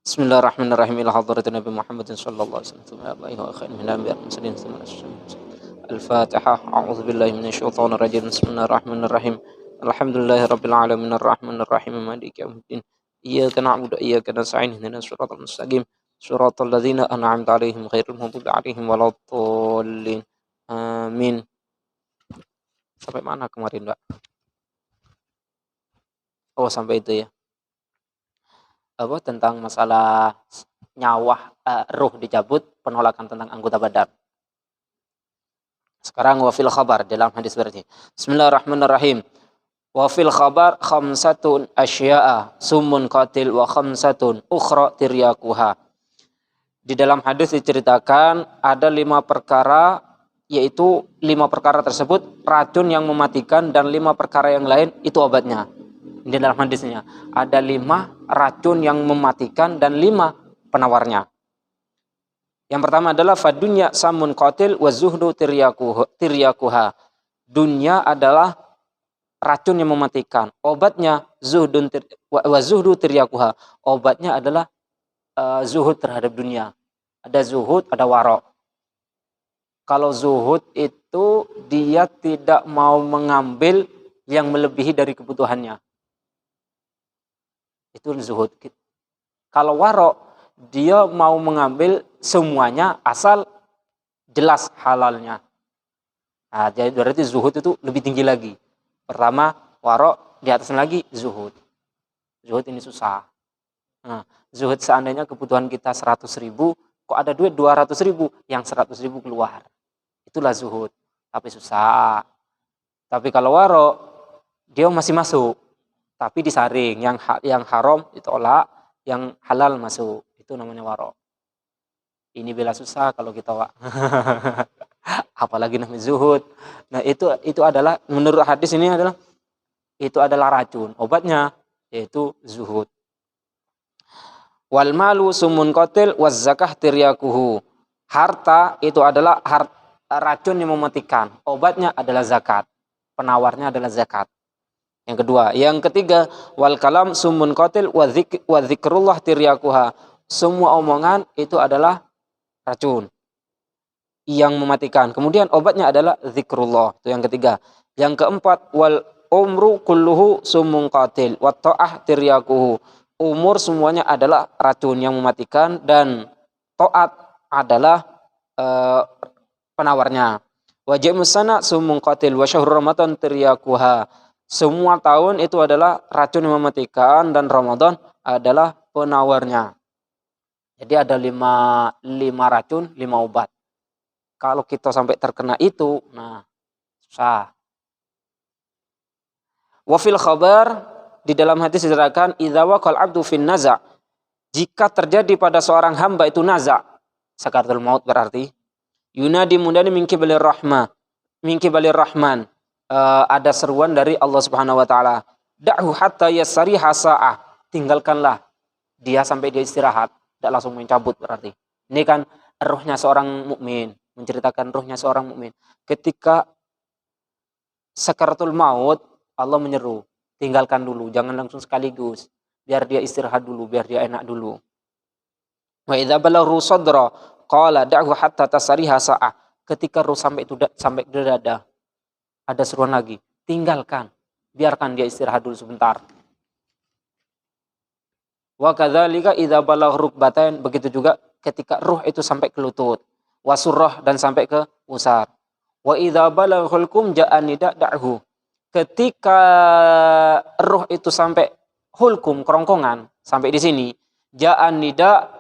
Bismillahirrahmanirrahim. Ila hadratin Nabi Muhammad sallallahu alaihi wasallam wa alihi wa khairin min anbiya'i mursalin. Al-Fatihah. A'udzu billahi minasyaitonir rajim. Bismillahirrahmanirrahim. Alhamdulillahirabbil alamin arrahmanir rahim maliki yaumiddin. Iyyaka na'budu wa iyyaka nasta'in. Ihdinas siratal mustaqim. Siratal ladzina an'amta 'alaihim ghairil maghdubi 'alaihim waladdallin. Amin. Sampai mana kemarin, Mbak? Oh, sampai itu ya. Apa tentang masalah nyawa ruh dicabut, penolakan tentang anggota badan. Sekarang wafil khabar dalam hadis berarti. Bismillahirrahmanirrahim. Wafil khabar khamsatun asya'a summun qatil wa khamsatun ukhra tiryakuha. Di dalam hadis diceritakan ada 5 perkara, yaitu 5 perkara tersebut racun yang mematikan dan 5 perkara yang lain itu obatnya. Di dalam hadisnya ada 5 racun yang mematikan dan 5 penawarnya. Yang pertama adalah fadunya samun qatil wa zuhdu tiryakuha. Dunya adalah racun yang mematikan. Obatnya wa zuhdu tiryakuha. Obatnya adalah zuhud terhadap dunia. Ada zuhud, ada warok. Kalau zuhud itu dia tidak mau mengambil yang melebihi dari kebutuhannya. Itu zuhud. Kalau warok, dia mau mengambil semuanya asal jelas halalnya. Nah, jadi berarti zuhud itu lebih tinggi lagi. Pertama warok, di atasnya lagi zuhud. Zuhud ini susah. Nah, zuhud seandainya kebutuhan kita 100.000, kok ada duit 200.000, yang 100.000 keluar. Itulah zuhud. Tapi susah. Tapi kalau warok, dia masih masuk. Tapi disaring, yang haram ditolak, yang halal masuk. Itu namanya warok. Ini bela susah kalau kita apalagi namanya zuhud. Nah, itu adalah menurut hadis ini adalah racun. Obatnya yaitu zuhud. Wal malu sumun qatil waz zakah tiryakuhu. Harta itu adalah racun yang mematikan. Obatnya adalah zakat. Penawarnya adalah zakat. Yang kedua, yang ketiga, wal kalam sumun qatil wa dzikrullah tiryakuha. Semua omongan itu adalah racun yang mematikan. Kemudian obatnya adalah zikrullah. Itu yang ketiga. Yang keempat, wal umru kulluhu sumun qatil wa ta'ah tiryakuhu. Umur semuanya adalah racun yang mematikan dan taat adalah penawarnya. Wa jaimus sana sumun qatil wa syahrul ramadan tiryakuha. Semua tahun itu adalah racun yang mematikan dan Ramadan adalah penawarnya. Jadi ada 5 racun, 5 obat. Kalau kita sampai terkena itu, nah susah. Wa fil khabar, di dalam hadis diterangkan idza waqal abdu fin naza', jika terjadi pada seorang hamba itu naza', sakaratul maut berarti yunadi mundani min qibalir rahman. Ada seruan dari Allah Subhanahu wa taala. Da'hu hatta yasriha sa'ah. Tinggalkanlah dia sampai dia istirahat, tidak langsung mencabut berarti. Ini kan ruhnya seorang mukmin, menceritakan ruhnya seorang mukmin. Ketika sakaratul maut, Allah menyeru, tinggalkan dulu, jangan langsung sekaligus. Biar dia istirahat dulu, biar dia enak dulu. Wa idza balagha sadra qala da'hu hatta tasriha sa'ah. Ketika ruh sampai ke dada, ada seruan lagi, tinggalkan, biarkan dia istirahat dulu sebentar. Wa kadzalika idza balagha rukbatain, begitu juga ketika ruh itu sampai ke lutut, wasurrah dan sampai ke usar. Wa idza balagha hulqum ja'a nida da'hu. Ketika ruh itu sampai hulqum, kerongkongan, sampai di sini, ja'a nida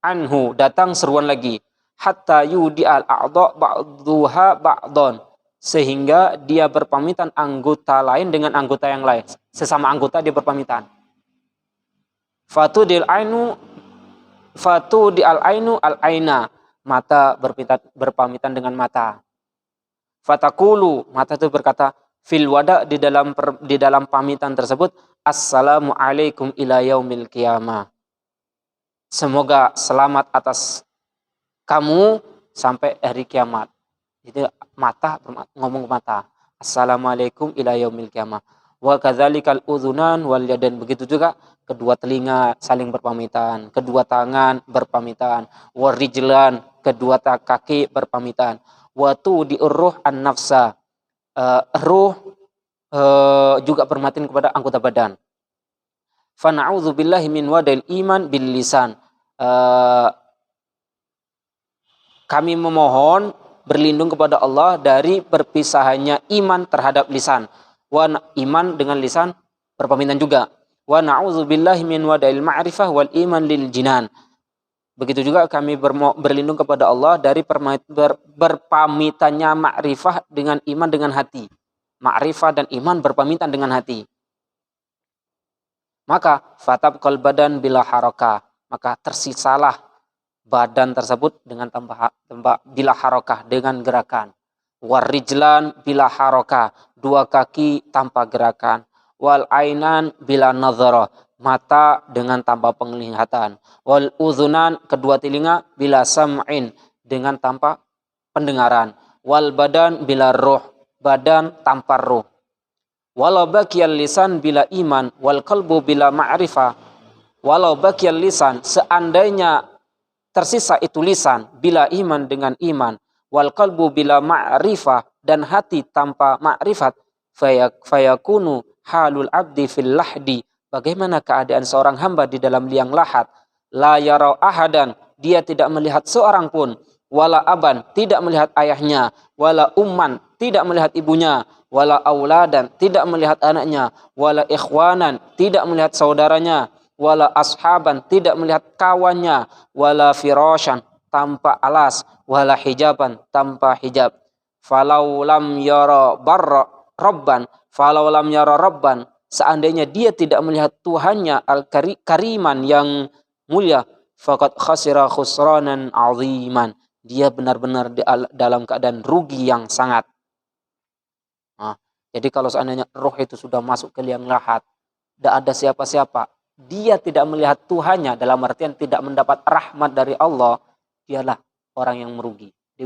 anhu, datang seruan lagi, hatta yudi'al a'dha ba'dhuha ba'dhan, sehingga dia berpamitan anggota lain dengan anggota yang lain. Sesama anggota dia berpamitan. Fatu di al ainu al aina. Mata berpamitan dengan mata. Fatakulu, mata itu berkata, fil wada, di dalam pamitan tersebut, assalamu alaikum ila yaumil qiyamah. Semoga selamat atas kamu sampai hari kiamat. Itu mata ngomong ke mata. Assalamualaikum ila yaumil qiyamah. Wa kadzalikal udzunan wal yadan, begitu juga kedua telinga saling berpamitan, kedua tangan berpamitan, warijlan kedua kaki berpamitan, wa tudiur ruh an nafsa, ruh juga berpamitan kepada anggota badan. Fa na'udzubillahi min wadil iman bil lisan. Kami memohon berlindung kepada Allah dari perpisahannya iman terhadap lisan. Iman dengan lisan berpamitan juga. Wa na'udzubillahi min wada'il ma'rifah wal iman lil jinan. Begitu juga kami berlindung kepada Allah dari berpamitannya ma'rifah dengan iman dengan hati. Ma'rifah dan iman berpamitan dengan hati. Maka fatabqal badan bila harakah, maka tersisalah badan tersebut dengan tanpa bila harakah, dengan gerakan. Warijlan bila harakah, dua kaki tanpa gerakan. Wal ainan bila nadhara, mata dengan tanpa penglihatan. Wal udhunan, kedua telinga, bila sam'in, dengan tanpa pendengaran. Wal badan bila ruh, badan tanpa ruh. Walau bakiyal lisan bila iman, wal qalbu bila ma'rifah. Walau bakiyal lisan, seandainya tersisa itu lisan, bila iman dengan iman, wal qalbu bila ma'rifah, dan hati tanpa ma'rifat, fayakunu halul abdi fil lahdi. Bagaimana keadaan seorang hamba di dalam liang lahat? La yarau ahadan, dia tidak melihat seorang pun. Wala aban, tidak melihat ayahnya. Wala umman, tidak melihat ibunya. Wala auladan, tidak melihat anaknya. Wala ikhwanan, tidak melihat saudaranya. Wala ashaban, tidak melihat kawannya. Wala firashan, tanpa alas. Wala hijaban, tanpa hijab. Falau lam yara barra rabban, falau lam yara rabban, seandainya dia tidak melihat Tuhannya al-kariman yang mulia, faqad khasira khusranan aziman, dia benar-benar dalam keadaan rugi yang sangat. Nah, jadi kalau seandainya roh itu sudah masuk ke liang lahat, tidak ada siapa-siapa, dia tidak melihat Tuhannya, dalam artian tidak mendapat rahmat dari Allah, dialah orang yang merugi. Di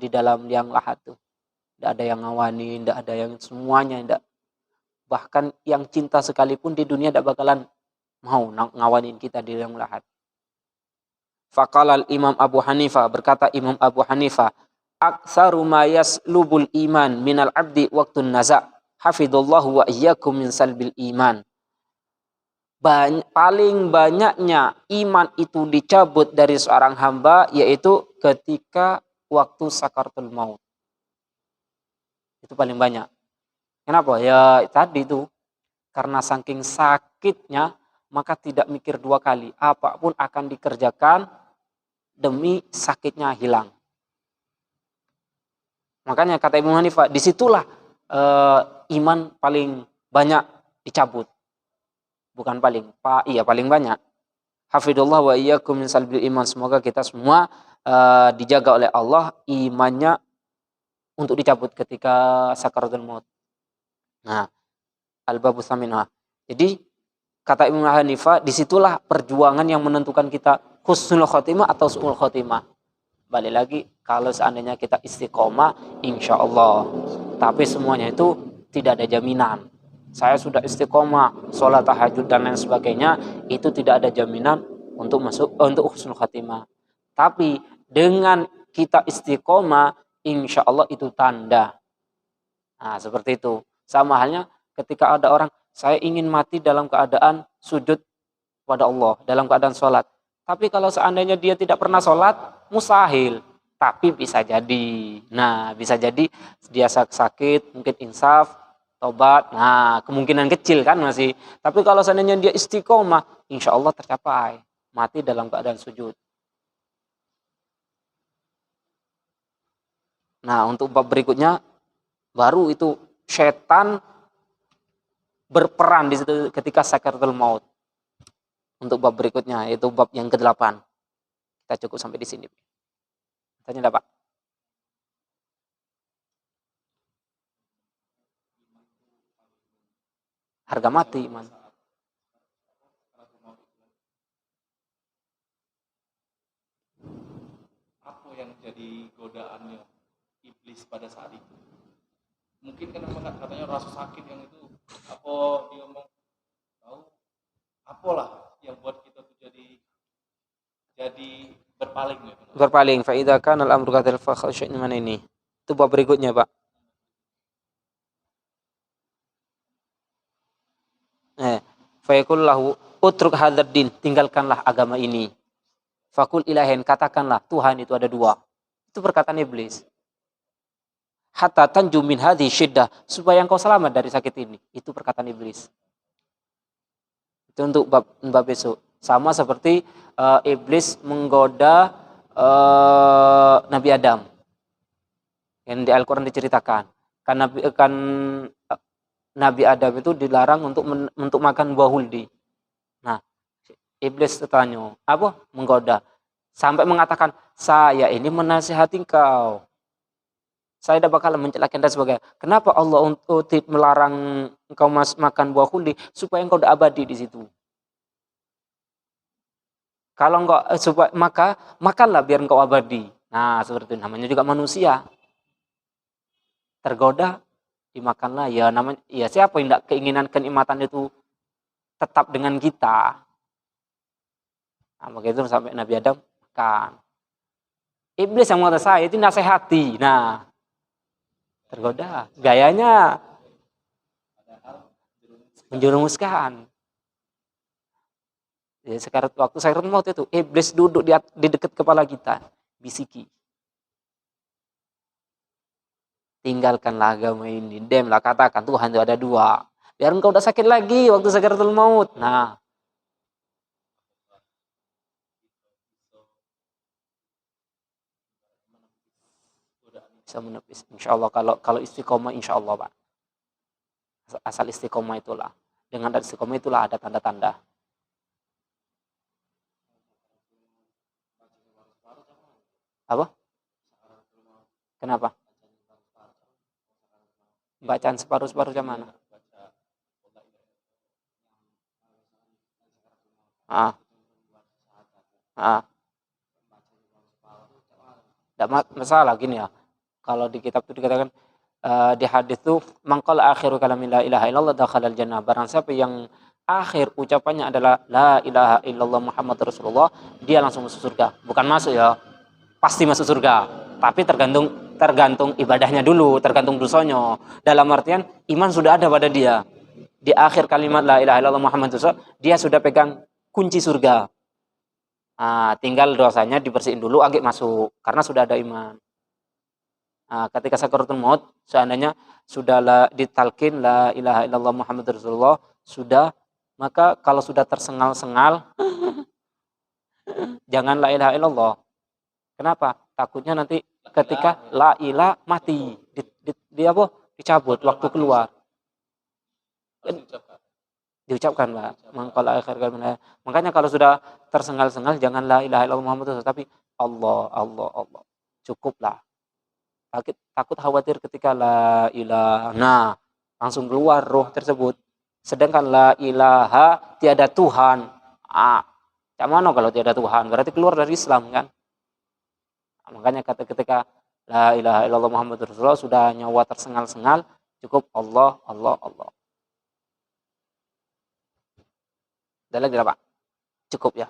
dalam liang lahat tuh, tidak ada yang ngawani, tidak ada yang semuanya, tidak. Bahkan yang cinta sekalipun di dunia tidak bakalan mau ngawanin kita di liang lahat. Faqala Imam Abu Hanifah, berkata Imam Abu Hanifah, aktsaru ma yaslubul iman minal abdi waktun naza, hafidullahu wa iyyakum min salbil iman. Paling banyaknya iman itu dicabut dari seorang hamba yaitu ketika waktu sakaratul maut. Itu paling banyak. Kenapa? Ya tadi itu, karena saking sakitnya maka tidak mikir dua kali, apapun akan dikerjakan demi sakitnya hilang. Makanya kata Imam Hanifah, disitulah iman paling banyak dicabut. Bukan paling, paling banyak. Hafidullah wa iyyakum min salbil iman. Semoga kita semua dijaga oleh Allah imannya untuk dicabut ketika sakaratul maut. Nah, al-babu tsaminah. Jadi kata Imam Hanifah, disitulah perjuangan yang menentukan kita husnul khotimah atau su'ul khotimah. Balik lagi, kalau seandainya kita istiqomah, insya Allah. Tapi semuanya itu tidak ada jaminan. Saya sudah istiqomah, sholat tahajud dan lain sebagainya, itu tidak ada jaminan untuk husnul khotimah. Tapi dengan kita istiqomah, insya Allah itu tanda. Nah, seperti itu. Sama halnya ketika ada orang, saya ingin mati dalam keadaan sujud pada Allah, dalam keadaan sholat. Tapi kalau seandainya dia tidak pernah sholat, mustahil. Tapi bisa jadi. Nah, bisa jadi dia sakit, mungkin insaf, tobat. Nah, kemungkinan kecil kan masih. Tapi kalau seandainya dia istiqomah, insya Allah tercapai. Mati dalam keadaan sujud. Nah, untuk bab berikutnya, baru itu setan berperan di situ ketika sakaratul maut. Untuk bab berikutnya, yaitu bab yang ke-8. Kita cukup sampai di sini. Tanya Pak. Harga mati, iman. Apa yang jadi godaannya iblis pada saat itu? mungkin kan memang katanya rasa sakit yang itu apa dia ngomong tahu apalah yang buat kita tuh jadi berpaling gitu. Berpaling. Fa idza kana al-amru kadzal fa khasya'in mana ini? Itu bab berikutnya, Pak. Fa yaqul lahu utruk hadzal din, tinggalkanlah agama ini. Fakul ilahin, katakanlah Tuhan itu ada dua. Itu perkataan iblis. Hatta tanju min hadhi syiddah, supaya engkau selamat dari sakit ini. Itu perkataan iblis. Itu untuk bab besok. Sama seperti iblis menggoda Nabi Adam. Yang di Al-Quran diceritakan. Kan Nabi Adam itu dilarang untuk makan buah huldi. Nah, iblis tanya, apa? Menggoda. Sampai mengatakan, saya ini menasihati engkau. Saya tidak bakal mencelakan dan sebagainya. Kenapa Allah melarang engkau makan buah huldi? Supaya engkau tidak abadi di situ. Kalau engkau makanlah biar engkau abadi. Nah, seperti itu. Namanya juga manusia. Tergoda, dimakanlah. Ya namanya, ya siapa yang tidak keinginan kenikmatan itu tetap dengan kita. Nah, begitu sampai Nabi Adam makan. Iblis yang mengatakan saya itu nasihati. Nah, tergoda. Gayanya menjerumuskan. Ya, sekarang waktu sakaratul maut itu iblis duduk di dekat kepala kita, bisiki. Tinggalkanlah agama ini, demlah katakan Tuhan itu ada dua. Biar engkau udah sakit lagi waktu sakaratul maut. Nah, bisa menepis. Insya Allah kalau istiqomah, insya Allah Pak. Asal istiqomah itulah. Dengan istiqomah itulah ada tanda-tanda. Apa? Kenapa? Bacaan separuh-separuh jam mana? Ah, ah. Tidak masalah gini ya. Kalau di kitab itu dikatakan di hadis itu mangqala akhiru kalamin la ilaha illallah dakhalal jannah. Barang siapa yang akhir ucapannya adalah la ilaha illallah Muhammad Rasulullah, dia langsung masuk surga. Bukan masuk ya, pasti masuk surga. Tapi tergantung ibadahnya dulu, tergantung dosanya. Dalam artian iman sudah ada pada dia. Di akhir kalimat la ilaha illallah Muhammad Rasulullah, dia sudah pegang kunci surga. Tinggal dosanya dibersihin dulu agak masuk karena sudah ada iman. Ketika sakaratul maut seandainya sudah ditalkin la ilaha illallah Muhammad Rasulullah sudah, maka kalau sudah tersengal-sengal jangan la ilaha illallah. Kenapa? Takutnya nanti ketika la ilah mati di apa? Dicabut waktu keluar. Diucapkan Pak. Makanya kalau sudah tersengal-sengal jangan la ilaha illallah Muhammad Rasulullah, tapi Allah Allah Allah. Cukuplah. Takut khawatir ketika la ilaha. Nah, langsung keluar roh tersebut. Sedangkan la ilaha tiada Tuhan. Cak mana kalau tiada Tuhan? Berarti keluar dari Islam kan? Makanya ketika la ilaha illallah Muhammad Rasulullah sudah nyawa tersengal-sengal, cukup Allah Allah Allah. Ada lagi Pak? Cukup ya.